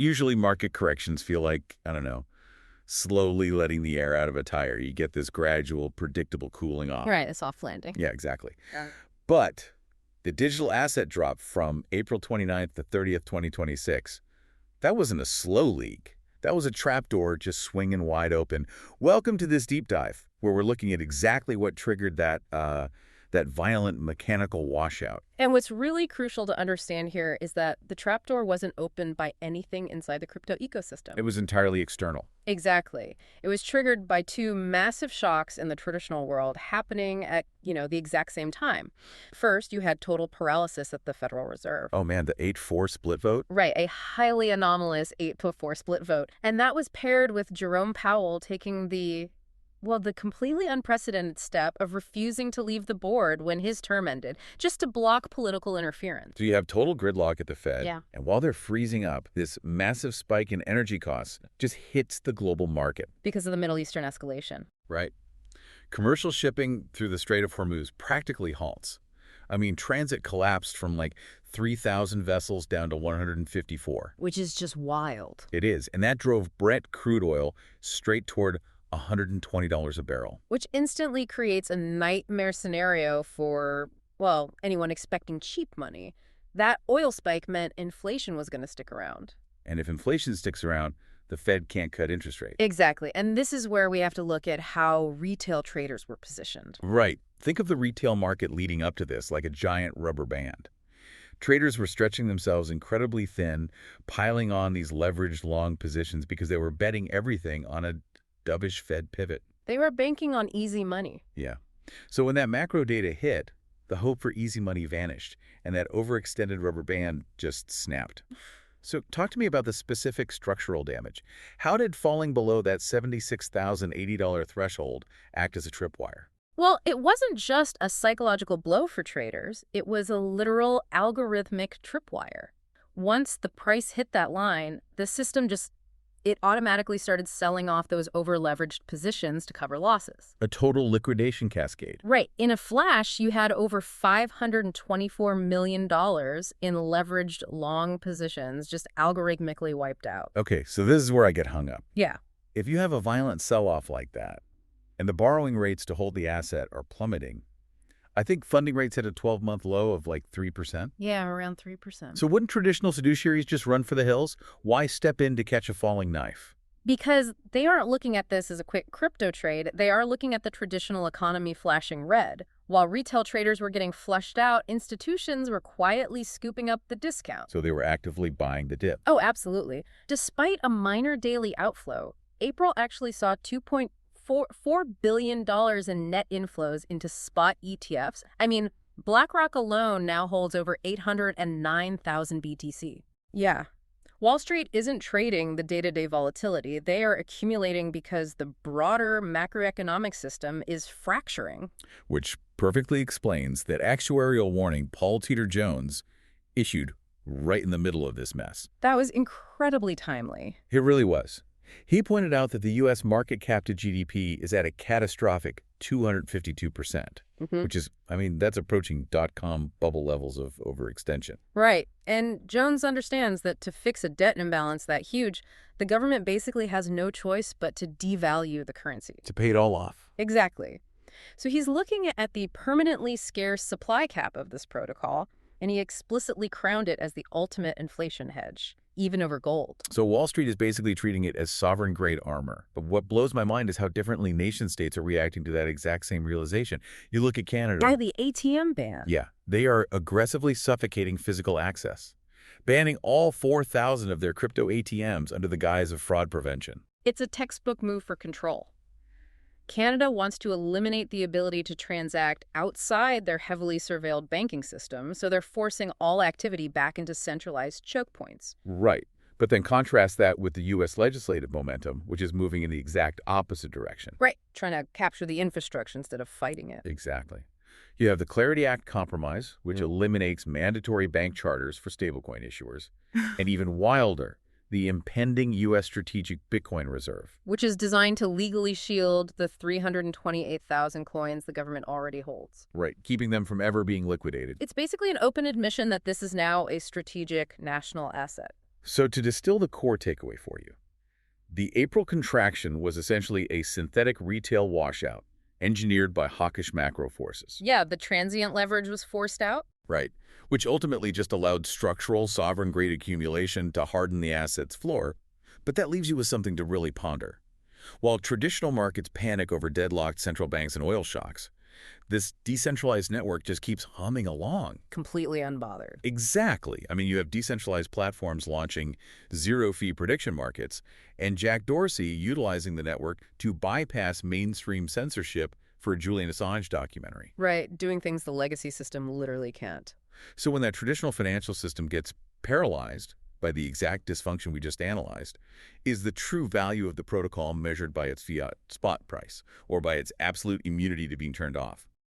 Usually market corrections feel like, I don't know, slowly letting the air out of a tire. You get this gradual, predictable cooling off. Right, a soft landing. Yeah, exactly. Yeah. But the digital asset drop from April 29th to 30th, 2026, that wasn't a slow leak. That was a trapdoor just swinging wide open. Welcome to this deep dive, where we're looking at exactly what triggered that violent mechanical washout. And what's really crucial to understand here is that the trapdoor wasn't opened by anything inside the crypto ecosystem. It was entirely external. Exactly. It was triggered by two massive shocks in the traditional world happening at, the exact same time. First, you had total paralysis at the Federal Reserve. Oh man, the 8-4 split vote? Right, a highly anomalous 8-4 split vote. And that was paired with Jerome Powell taking the completely unprecedented step of refusing to leave the board when his term ended, just to block political interference. So you have total gridlock at the Fed. Yeah. And while they're freezing up, this massive spike in energy costs just hits the global market. Because of the Middle Eastern escalation. Right. Commercial shipping through the Strait of Hormuz practically halts. I mean, transit collapsed from like 3,000 vessels down to 154. Which is just wild. It is. And that drove Brent crude oil straight toward $120 a barrel. Which instantly creates a nightmare scenario for, anyone expecting cheap money. That oil spike meant inflation was going to stick around. And if inflation sticks around, the Fed can't cut interest rates. Exactly. And this is where we have to look at how retail traders were positioned. Right. Think of the retail market leading up to this like a giant rubber band. Traders were stretching themselves incredibly thin, piling on these leveraged long positions because they were betting everything on a dovish Fed pivot. They were banking on easy money. Yeah. So when that macro data hit, the hope for easy money vanished, and that overextended rubber band just snapped. So talk to me about the specific structural damage. How did falling below that $76,080 threshold act as a tripwire? Well, it wasn't just a psychological blow for traders. It was a literal algorithmic tripwire. Once the price hit that line, the system it automatically started selling off those over-leveraged positions to cover losses. A total liquidation cascade. Right. In a flash, you had over $524 million in leveraged long positions just algorithmically wiped out. Okay, so this is where I get hung up. Yeah. If you have a violent sell-off like that, and the borrowing rates to hold the asset are plummeting, I think funding rates hit a 12-month low of like 3%. Yeah, around 3%. So wouldn't traditional fiduciaries just run for the hills? Why step in to catch a falling knife? Because they aren't looking at this as a quick crypto trade. They are looking at the traditional economy flashing red. While retail traders were getting flushed out, institutions were quietly scooping up the discount. So they were actively buying the dip. Oh, absolutely. Despite a minor daily outflow, April actually saw $2.4 billion in net inflows into spot ETFs. I mean, BlackRock alone now holds over 809,000 BTC. Yeah. Wall Street isn't trading the day-to-day volatility. They are accumulating because the broader macroeconomic system is fracturing. Which perfectly explains that actuarial warning Paul Tudor Jones issued right in the middle of this mess. That was incredibly timely. It really was. He pointed out that the U.S. market cap to GDP is at a catastrophic 252%, which is, that's approaching dot-com bubble levels of overextension. Right. And Jones understands that to fix a debt imbalance that huge, the government basically has no choice but to devalue the currency. To pay it all off. Exactly. So he's looking at the permanently scarce supply cap of this protocol, and he explicitly crowned it as the ultimate inflation hedge, even over gold. So Wall Street is basically treating it as sovereign-grade armor. But what blows my mind is how differently nation-states are reacting to that exact same realization. You look at Canada. By the ATM ban. Yeah, they are aggressively suffocating physical access, banning all 4,000 of their crypto ATMs under the guise of fraud prevention. It's a textbook move for control. Canada wants to eliminate the ability to transact outside their heavily surveilled banking system, so they're forcing all activity back into centralized choke points. Right. But then contrast that with the U.S. legislative momentum, which is moving in the exact opposite direction. Right. Trying to capture the infrastructure instead of fighting it. Exactly. You have the Clarity Act compromise, which eliminates mandatory bank charters for stablecoin issuers, and even wilder, the impending U.S. strategic Bitcoin reserve. Which is designed to legally shield the 328,000 coins the government already holds. Right, keeping them from ever being liquidated. It's basically an open admission that this is now a strategic national asset. So to distill the core takeaway for you, the April contraction was essentially a synthetic retail washout engineered by hawkish macro forces. Yeah, the transient leverage was forced out. Right, which ultimately just allowed structural sovereign-grade accumulation to harden the asset's floor, but that leaves you with something to really ponder. While traditional markets panic over deadlocked central banks and oil shocks, this decentralized network just keeps humming along. Completely unbothered. Exactly. I mean, you have decentralized platforms launching zero-fee prediction markets, and Jack Dorsey utilizing the network to bypass mainstream censorship for a Julian Assange documentary. Right, doing things the legacy system literally can't. So when that traditional financial system gets paralyzed by the exact dysfunction we just analyzed, is the true value of the protocol measured by its fiat spot price or by its absolute immunity to being turned off?